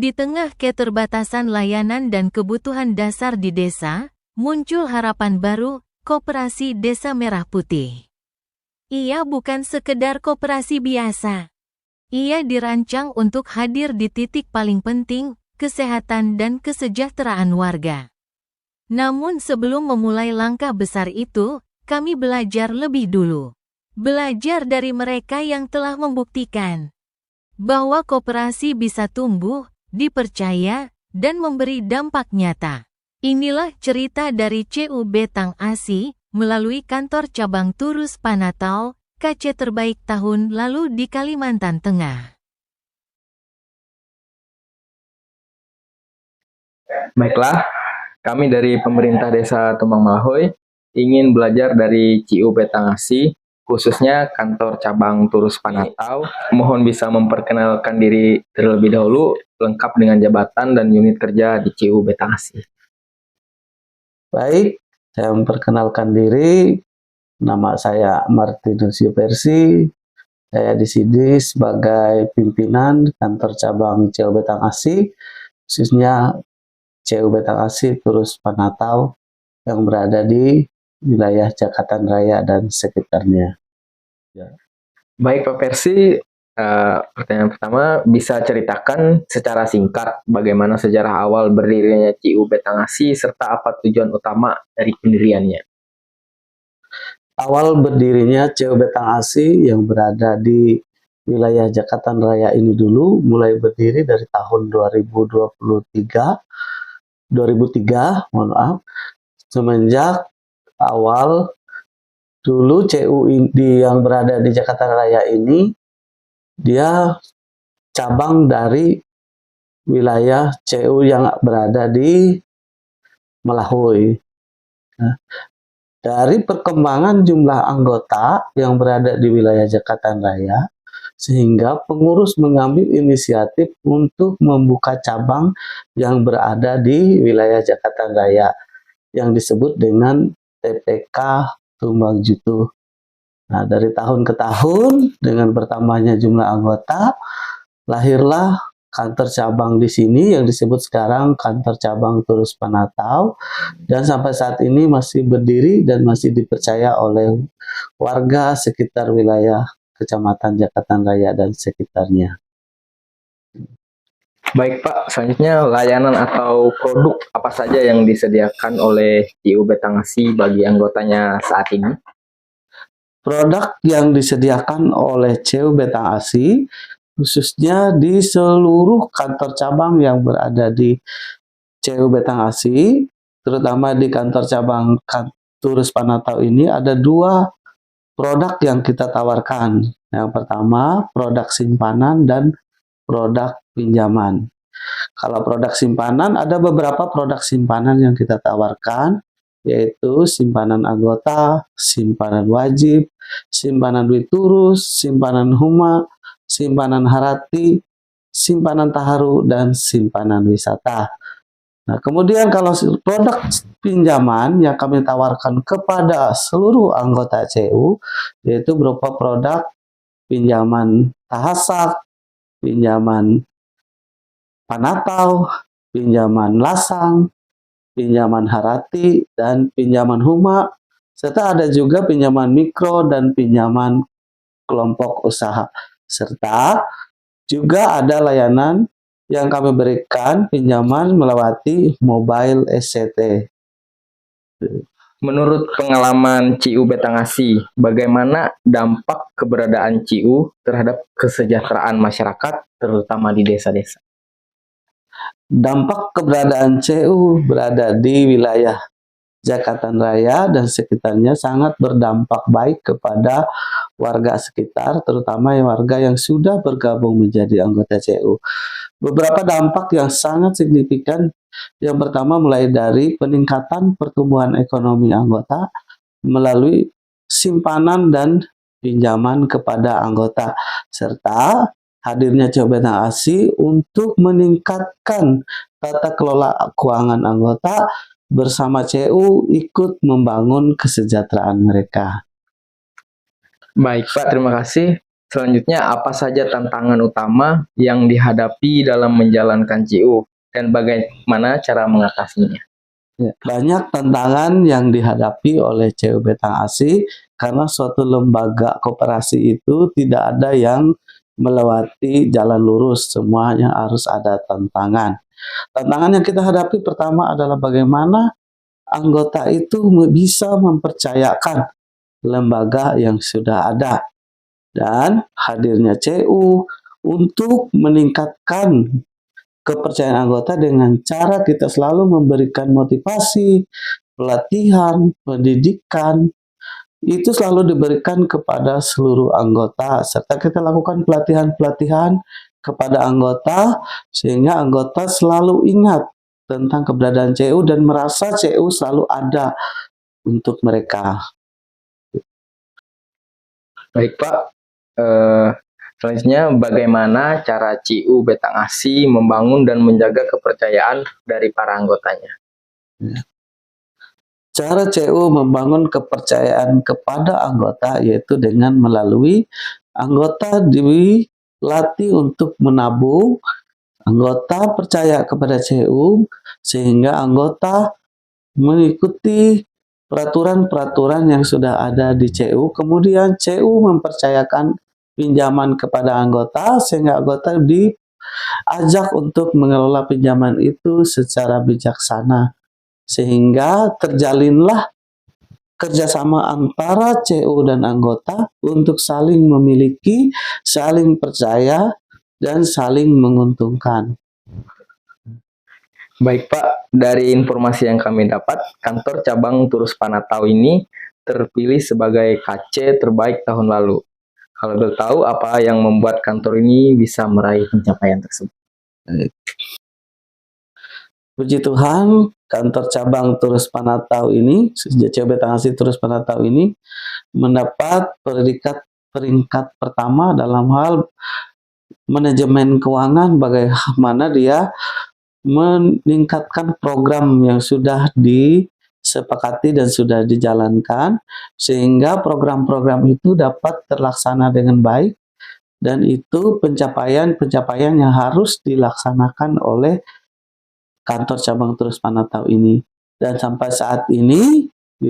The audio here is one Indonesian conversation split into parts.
Di tengah keterbatasan layanan dan kebutuhan dasar di desa, muncul harapan baru, Koperasi Desa Merah Putih. Ia bukan sekedar koperasi biasa. Ia dirancang untuk hadir di titik paling penting, kesehatan dan kesejahteraan warga. Namun sebelum memulai langkah besar itu, kami belajar lebih dulu. Belajar dari mereka yang telah membuktikan bahwa koperasi bisa tumbuh, dipercaya, dan memberi dampak nyata. Inilah cerita dari CU Betang Asi, melalui kantor cabang Turus Panatau, KC terbaik tahun lalu di Kalimantan Tengah. Baiklah, kami dari pemerintah desa Tumbang Malahoy ingin belajar dari CU Betang Asi, khususnya kantor cabang Turus Panatau. Mohon bisa memperkenalkan diri terlebih dahulu, lengkap dengan jabatan dan unit kerja di CU Betang Asi. Baik, saya memperkenalkan diri. Nama saya Martinus Yupersi. Saya di sini sebagai pimpinan kantor cabang CU Betang Asi, khususnya CU Betang Asi Turus Panatau yang berada di wilayah Jakatan Raya dan sekitarnya. Ya. Baik Pak Persi, pertanyaan pertama, bisa ceritakan secara singkat bagaimana sejarah awal berdirinya CU Betang Asi serta apa tujuan utama dari pendiriannya? Awal berdirinya CU Betang Asi yang berada di wilayah Jakatan Raya ini dulu mulai berdiri dari tahun 2003, mohon maaf, semenjak awal dulu CU yang berada di Jakarta Raya ini, dia cabang dari wilayah CU yang berada di Malahoy. Nah, dari perkembangan jumlah anggota yang berada di wilayah Jakarta Raya, sehingga pengurus mengambil inisiatif untuk membuka cabang yang berada di wilayah Jakarta Raya, yang disebut dengan TPK Tumbang Jutuh. Nah, dari tahun ke tahun dengan bertambahnya jumlah anggota, lahirlah kantor cabang di sini yang disebut sekarang kantor cabang Turus Panatau, dan sampai saat ini masih berdiri dan masih dipercaya oleh warga sekitar wilayah Kecamatan Jakatan Raya dan sekitarnya. Baik Pak, selanjutnya layanan atau produk apa saja yang disediakan oleh CU Betang Asi bagi anggotanya saat ini? Produk yang disediakan oleh CU Betang Asi, khususnya di seluruh kantor cabang yang berada di CU Betang Asi, terutama di kantor cabang Turus Panatau ini, ada dua produk yang kita tawarkan. Yang pertama, produk simpanan dan produk pinjaman. Kalau produk simpanan, ada beberapa produk simpanan yang kita tawarkan, yaitu simpanan anggota, simpanan wajib, simpanan duit turus, simpanan huma, simpanan harati, simpanan taharu, dan simpanan wisata. Nah, kemudian kalau produk pinjaman yang kami tawarkan kepada seluruh anggota CU, yaitu berupa produk pinjaman tahasak, pinjaman panatau, pinjaman lasang, pinjaman harati, dan pinjaman huma, serta ada juga pinjaman mikro dan pinjaman kelompok usaha. Serta juga ada layanan yang kami berikan pinjaman melewati mobile SCT. Menurut pengalaman CU Betang Asi, bagaimana dampak keberadaan CU terhadap kesejahteraan masyarakat, terutama di desa-desa? Dampak keberadaan CU berada di wilayah Jakatan Raya dan sekitarnya sangat berdampak baik kepada warga sekitar, terutama warga yang sudah bergabung menjadi anggota CU. Beberapa dampak yang sangat signifikan, yang pertama mulai dari peningkatan pertumbuhan ekonomi anggota melalui simpanan dan pinjaman kepada anggota, serta hadirnya CU Betang Asi untuk meningkatkan tata kelola keuangan anggota bersama CU ikut membangun kesejahteraan mereka. Baik Pak, terima kasih. Selanjutnya, apa saja tantangan utama yang dihadapi dalam menjalankan CU dan bagaimana cara mengatasinya? Ya, banyak tantangan yang dihadapi oleh CU Betang ASI karena suatu lembaga koperasi itu tidak ada yang melewati jalan lurus, semuanya harus ada tantangan. Tantangan yang kita hadapi pertama adalah bagaimana anggota itu bisa mempercayakan lembaga yang sudah ada, dan hadirnya CU untuk meningkatkan kepercayaan anggota dengan cara kita selalu memberikan motivasi, pelatihan, pendidikan, itu selalu diberikan kepada seluruh anggota, serta kita lakukan pelatihan-pelatihan kepada anggota sehingga anggota selalu ingat tentang keberadaan CU dan merasa CU selalu ada untuk mereka. Baik Pak, selanjutnya bagaimana cara CU Betang ASI membangun dan menjaga kepercayaan dari para anggotanya? Cara CU membangun kepercayaan kepada anggota yaitu dengan melalui anggota dilatih untuk menabung, anggota percaya kepada CU sehingga anggota mengikuti peraturan-peraturan yang sudah ada di CU, kemudian CU mempercayakan pinjaman kepada anggota sehingga anggota diajak untuk mengelola pinjaman itu secara bijaksana sehingga terjalinlah kerjasama antara CU dan anggota untuk saling memiliki, saling percaya, dan saling menguntungkan. Baik Pak, dari informasi yang kami dapat, kantor cabang Turus Panatau ini terpilih sebagai KC terbaik tahun lalu. Kalau boleh tahu, apa yang membuat kantor ini bisa meraih pencapaian tersebut? Puji Tuhan, kantor cabang Turus Panatau ini, CU Betang ASI Turus Panatau ini, mendapat peringkat pertama dalam hal manajemen keuangan, bagaimana dia meningkatkan program yang sudah disepakati dan sudah dijalankan sehingga program-program itu dapat terlaksana dengan baik, dan itu pencapaian-pencapaian yang harus dilaksanakan oleh kantor cabang Turus Panatau ini. Dan sampai saat ini di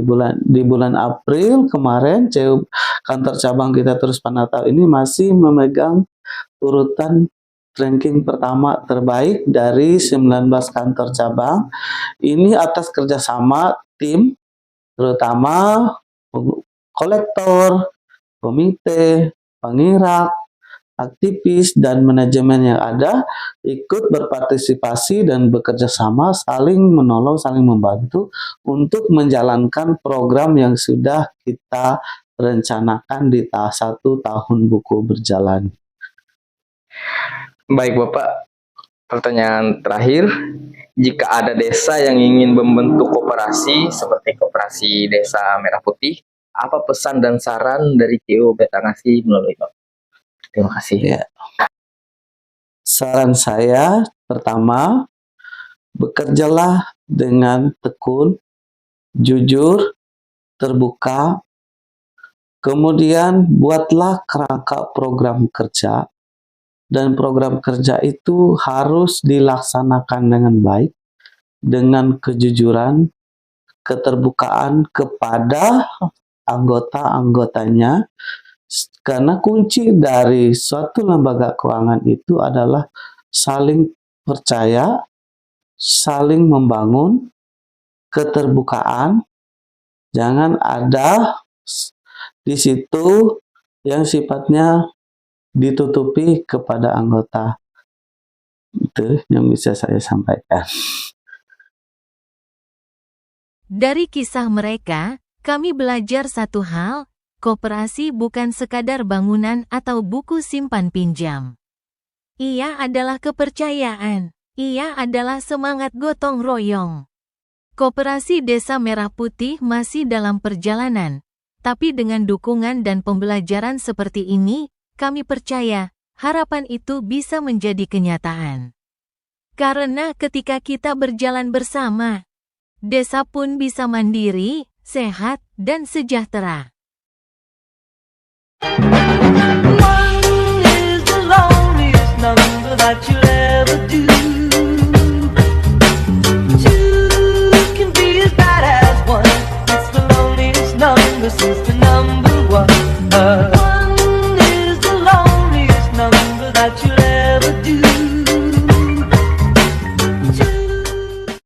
bulan April kemarin kantor cabang kita Turus Panatau ini masih memegang urutan ranking pertama terbaik dari 19 kantor cabang. Ini atas kerjasama tim, terutama kolektor, komite, pengirak, aktivis, dan manajemen yang ada ikut berpartisipasi dan bekerja sama, saling menolong, saling membantu untuk menjalankan program yang sudah kita rencanakan di 1 tahun buku berjalan. Baik Bapak, pertanyaan terakhir, jika ada desa yang ingin membentuk koperasi seperti Koperasi Desa Merah Putih, apa pesan dan saran dari CU Betang ASI melalui Bapak? Terima kasih. Ya. Saran saya pertama, bekerjalah dengan tekun, jujur, terbuka, kemudian buatlah kerangka program kerja, dan program kerja itu harus dilaksanakan dengan baik, dengan kejujuran, keterbukaan kepada anggota-anggotanya, karena kunci dari suatu lembaga keuangan itu adalah saling percaya, saling membangun, keterbukaan, jangan ada di situ yang sifatnya ditutupi kepada anggota. Itu yang bisa saya sampaikan. Dari kisah mereka, kami belajar satu hal, koperasi bukan sekadar bangunan atau buku simpan pinjam. Ia adalah kepercayaan, ia adalah semangat gotong royong. Koperasi Desa Merah Putih masih dalam perjalanan, tapi dengan dukungan dan pembelajaran seperti ini, kami percaya, harapan itu bisa menjadi kenyataan. Karena ketika kita berjalan bersama, desa pun bisa mandiri, sehat, dan sejahtera. number that you'll ever do.